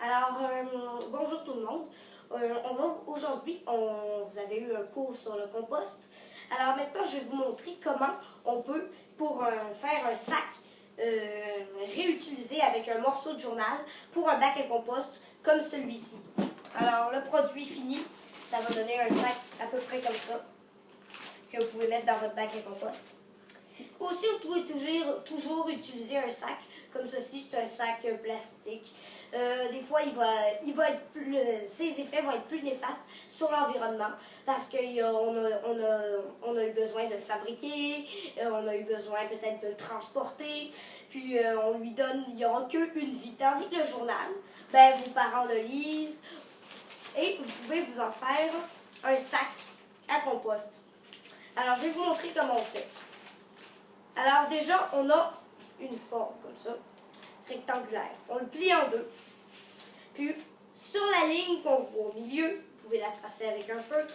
Alors, bonjour tout le monde. Aujourd'hui, vous avez eu un cours sur le compost. Alors maintenant, je vais vous montrer comment on peut, pour faire un sac réutilisé avec un morceau de journal pour un bac à compost comme celui-ci. Alors, le produit fini, ça va donner un sac à peu près comme ça que vous pouvez mettre dans votre bac à compost. Aussi, vous pouvez toujours utiliser un sac comme ceci, c'est un sac plastique. Des fois, ses effets vont être plus néfastes sur l'environnement parce qu'on a eu besoin de le fabriquer, on a eu besoin peut-être de le transporter, puis il n'y aura qu'une vie. Tandis que le journal, vos parents le lisent et vous pouvez vous en faire un sac à compost. Alors, je vais vous montrer comment on fait. Alors déjà, on a une forme comme ça, rectangulaire. On le plie en deux. Puis, sur la ligne qu'on voit au milieu, vous pouvez la tracer avec un feutre.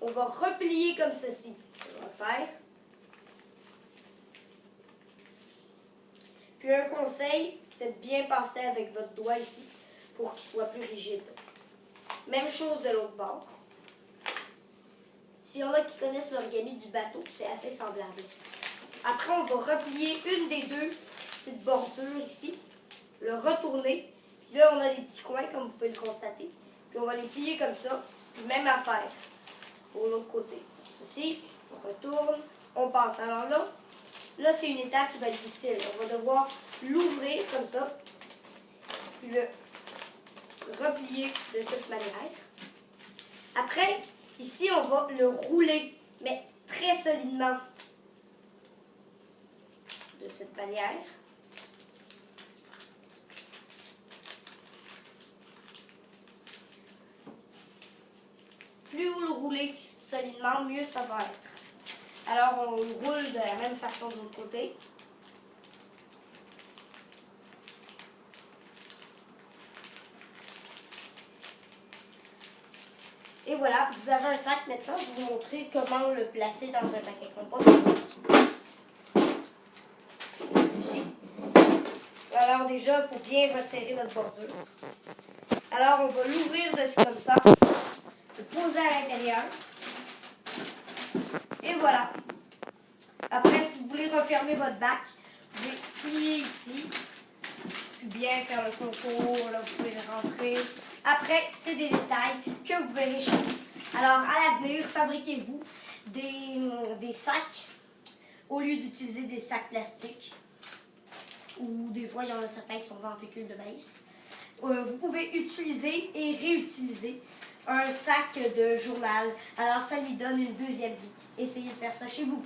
On va replier comme ceci. On va faire. Puis un conseil, faites bien passer avec votre doigt ici pour qu'il soit plus rigide. Même chose de l'autre bord. S'il y en a qui connaissent l'origami du bateau, c'est assez semblable. Après, on va replier une des deux petites bordures ici, le retourner. Puis là, on a des petits coins, comme vous pouvez le constater. Puis on va les plier comme ça. Puis même affaire pour l'autre côté. Ceci, on retourne, on passe. Alors là c'est une étape qui va être difficile. On va devoir l'ouvrir comme ça. Puis le replier de cette manière. Après, ici, on va le rouler, mais très solidement. De cette manière. Plus vous le roulez solidement, mieux ça va être. Alors, on le roule de la même façon de l'autre côté. Et voilà, vous avez un sac maintenant. Je vais vous montrer comment le placer dans un bac à compost. Alors déjà, il faut bien resserrer notre bordure. Alors, on va l'ouvrir comme ça, le poser à l'intérieur. Et voilà. Après, si vous voulez refermer votre bac, vous pouvez plier ici, puis bien faire le contour, là, vous pouvez le rentrer. Après, c'est des détails que vous verrez chez vous. Alors, à l'avenir, fabriquez-vous des sacs au lieu d'utiliser des sacs plastiques. Ou des fois, il y en a certains qui sont faits en fécule de maïs. Vous pouvez utiliser et réutiliser un sac de journal. Alors, ça lui donne une deuxième vie. Essayez de faire ça chez vous.